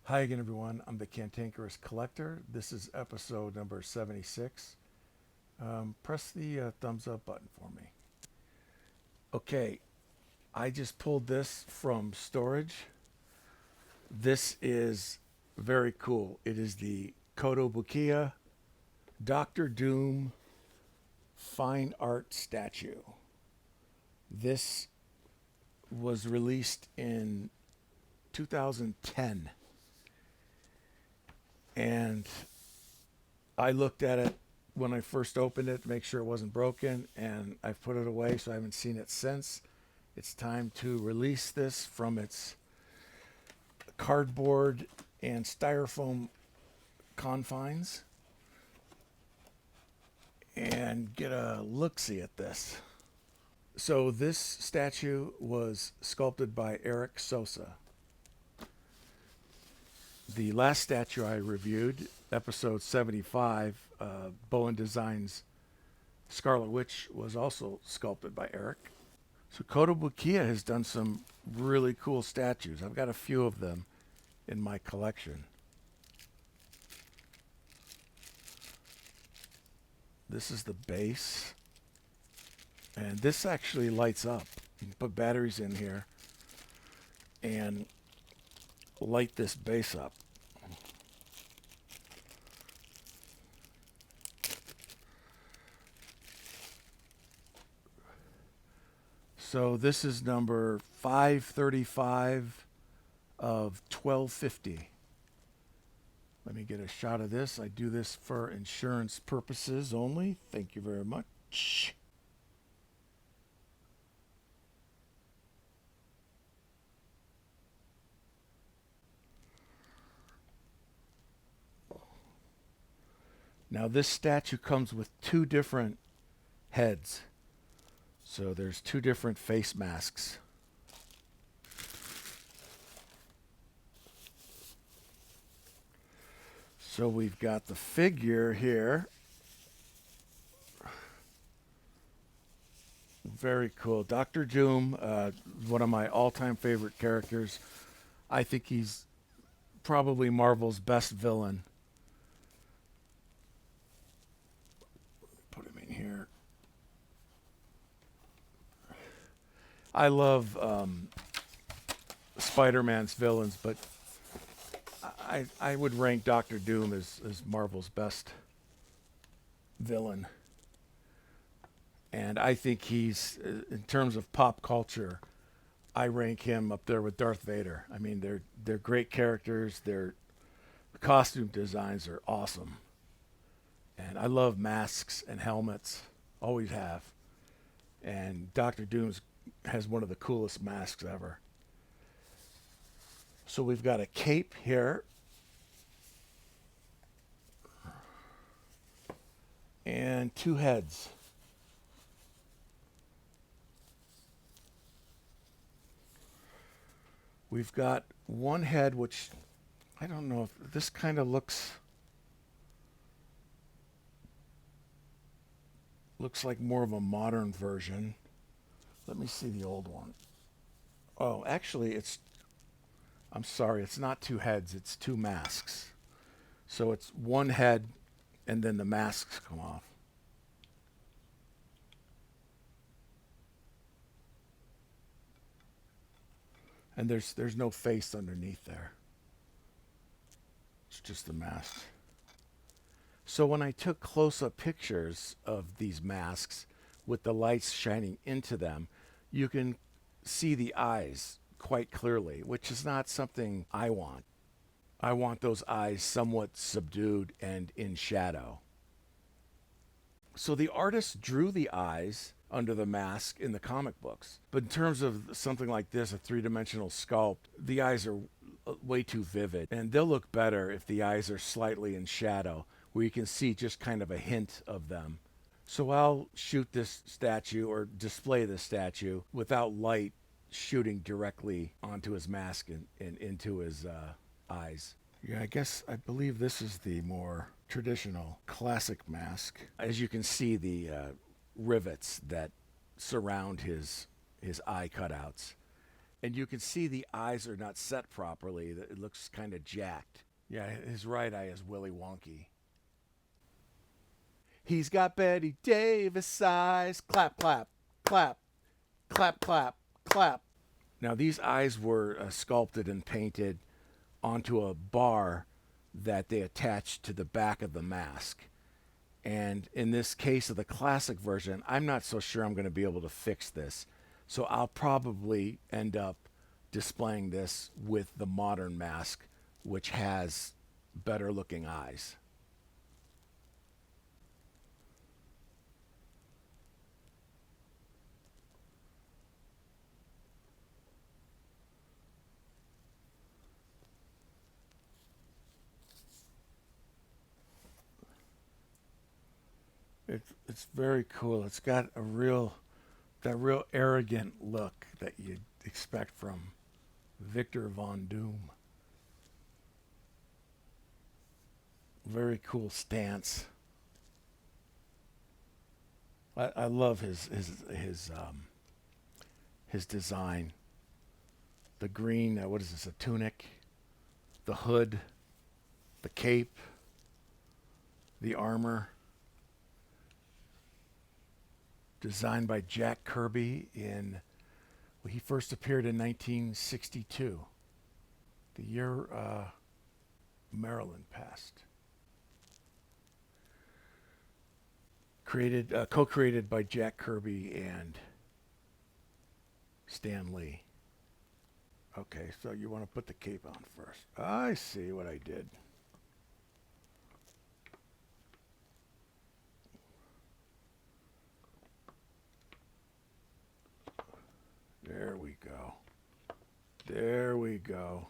Hi again, everyone. I'm the Cantankerous Collector. This is episode number 76. Press the thumbs up button for me. Okay, I just pulled this from storage. This is very cool. It is the Kotobukiya Doctor Doom Fine Art Statue. This was released in 2010. And I looked at it when I first opened it to make sure it wasn't broken, and I've put it away, so I haven't seen it since. It's time to release this from its cardboard and styrofoam confines and get a look-see at this. So this statue was sculpted by Eric Sosa. The last statue I reviewed, episode 75, Bowen Designs Scarlet Witch, was also sculpted by Eric. So Kotobukiya has done some really cool statues. I've got a few of them in my collection. This is the base. And this actually lights up. You can put batteries in here and light this base up. So this is number 535 of 1250. Let me get a shot of this. I do this for insurance purposes only. Thank you very much. Now this statue comes with two different heads. So there's two different face masks. So we've got the figure here. Very cool. Dr. Doom, one of my all-time favorite characters. I think he's probably Marvel's best villain. Put him in here. I love Spider-Man's villains, but I would rank Doctor Doom as Marvel's best villain. And I think he's, in terms of pop culture, I rank him up there with Darth Vader. I mean, they're great characters. Their costume designs are awesome. And I love masks and helmets. Always have. And Doctor Doom has one of the coolest masks ever. So we've got a cape here. And two heads. We've got one head, which I don't know if this kind of looks like more of a modern version. Let me see the old one. Oh, actually, I'm sorry, it's not two heads, it's two masks. So it's one head and then the masks come off. And there's no face underneath there. It's just the mask. So when I took close-up pictures of these masks with the lights shining into them, you can see the eyes quite clearly, which is not something I want. I want those eyes somewhat subdued and in shadow. So the artist drew the eyes under the mask in the comic books. But in terms of something like this, a three-dimensional sculpt, the eyes are way too vivid. And they'll look better if the eyes are slightly in shadow, where you can see just kind of a hint of them. So I'll shoot this statue or display this statue without light shooting directly onto his mask and into his eyes. Yeah, I believe this is the more traditional classic mask. As you can see, the rivets that surround his eye cutouts. And you can see the eyes are not set properly. It looks kind of jacked. Yeah, his right eye is Willy Wonky. He's got Betty Davis eyes. Clap, clap, clap, clap, clap, clap. Now, these eyes were sculpted and painted onto a bar that they attached to the back of the mask. And in this case of the classic version, I'm not so sure I'm going to be able to fix this. So I'll probably end up displaying this with the modern mask, which has better looking eyes. It's very cool. It's got that real arrogant look that you'd expect from Victor Von Doom. Very cool stance. I love his design. The green, what is this? A tunic, the hood, the cape, the armor. Designed by Jack Kirby well, he first appeared in 1962, the year Maryland passed. Co-created by Jack Kirby and Stan Lee. Okay, so you want to put the cape on first. I see what I did. There we go. There we go.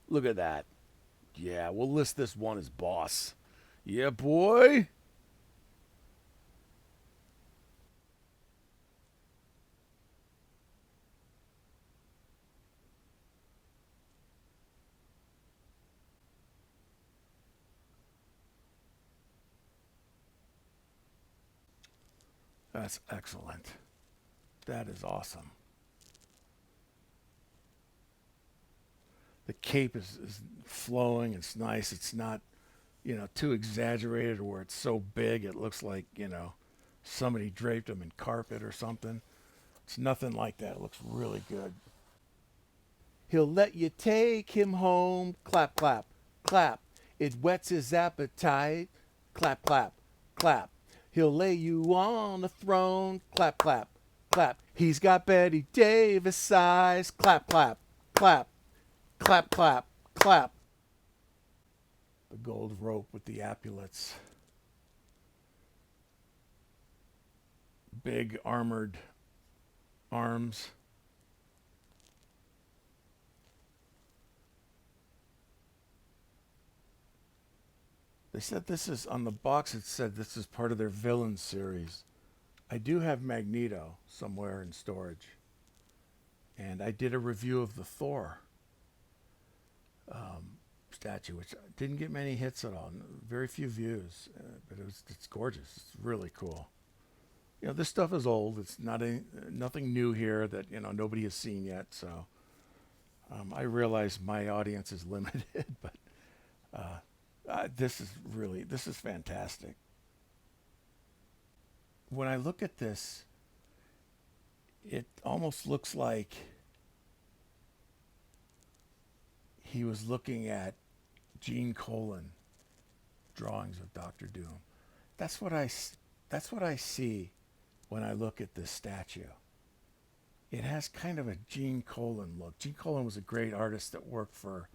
Look at that. Yeah, we'll list this one as boss. Yeah, boy. That's excellent. That is awesome. The cape is flowing. It's nice. It's not, too exaggerated where it's so big it looks like, somebody draped them in carpet or something. It's nothing like that. It looks really good. He'll let you take him home. Clap, clap, clap. It whets his appetite. Clap, clap, clap. He'll lay you on a throne. Clap, clap, clap. He's got Betty Davis eyes. Clap, clap, clap, clap, clap, clap. The gold rope with the epaulets. Big armored arms. They said this is, on the box it said this is part of their villain series. I do have Magneto somewhere in storage. And I did a review of the Thor statue, which didn't get many hits at all. Very few views, but it's gorgeous. It's really cool. This stuff is old. It's nothing new here that, nobody has seen yet. So I realize my audience is limited, but this is fantastic. When I look at this, it almost looks like he was looking at Gene Colan drawings of Doctor Doom. That's what I see when I look at this statue. It has kind of a Gene Colan look. Gene Colan was a great artist that worked for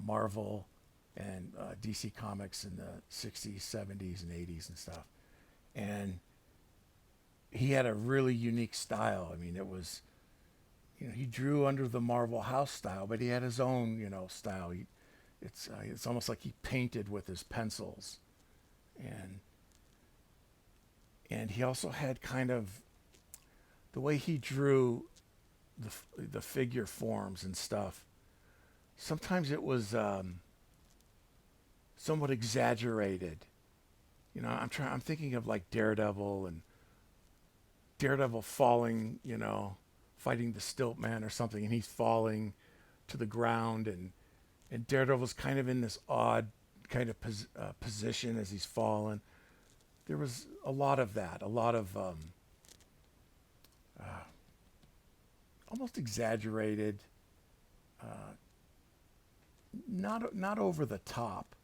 Marvel and DC Comics in the 60s, 70s, and 80s and stuff. And he had a really unique style. I mean, it was, he drew under the Marvel house style, but he had his own, style. It's almost like he painted with his pencils. And he also had kind of the way he drew the figure forms and stuff. Sometimes it was somewhat exaggerated. I'm thinking of like Daredevil and Daredevil falling, fighting the Stilt Man or something, and he's falling to the ground, and Daredevil's kind of in this odd kind of position as he's falling. There was a lot of that, a lot of almost exaggerated, not over the top,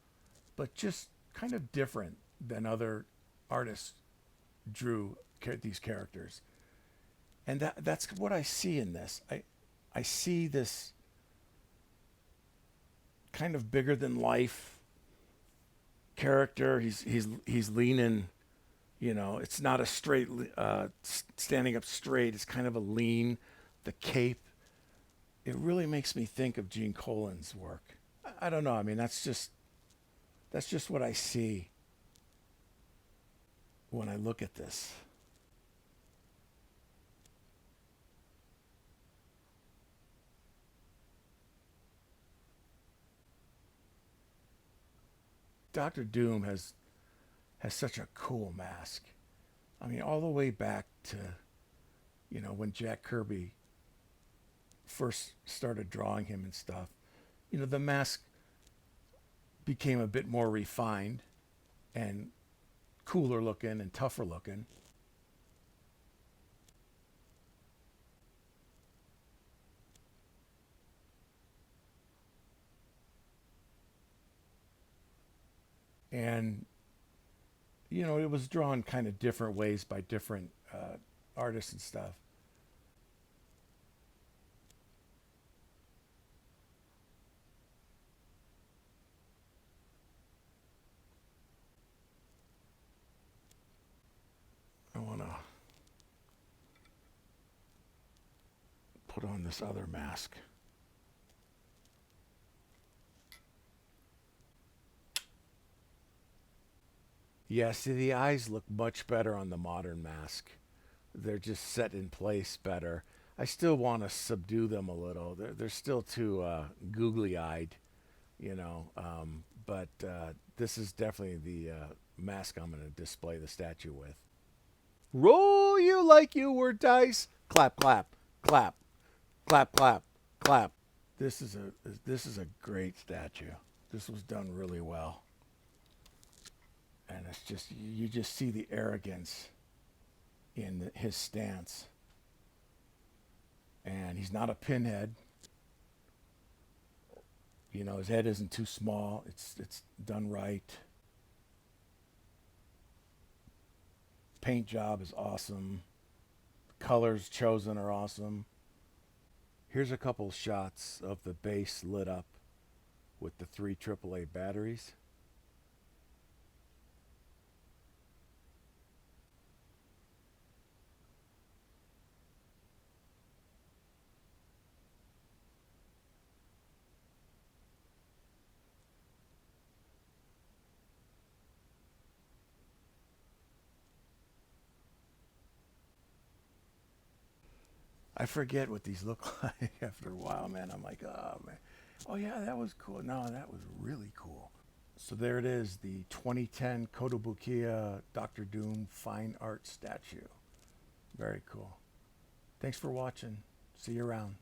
but just kind of different than other artists drew these characters. And that's what I see in this. I see this kind of bigger than life character. He's leaning, it's not a straight standing up straight. It's kind of a lean. The cape, it really makes me think of Gene Colan's work. I don't know. I mean, that's just what I see when I look at this. Doctor Doom has such a cool mask. I mean, all the way back to, when Jack Kirby first started drawing him and stuff. The mask became a bit more refined and cooler looking and tougher looking. And, it was drawn kind of different ways by different artists and stuff. I want to put on this other mask. Yeah, see, the eyes look much better on the modern mask. They're just set in place better. I still want to subdue them a little. They're still too googly eyed, but this is definitely the mask I'm going to display the statue with. Roll you like you were dice. Clap, clap, clap, clap, clap, clap. This is a great statue. This was done really well. And it's just, you just see the arrogance in his stance. And he's not a pinhead. His head isn't too small. It's done right. Paint job is awesome. Colors chosen are awesome. Here's a couple shots of the base lit up with the 3 AAA batteries. I forget what these look like after a while, man. I'm like, oh, man. Oh, yeah, that was cool. No, that was really cool. So there it is, the 2010 Kotobukiya Doctor Doom fine art statue. Very cool. Thanks for watching. See you around.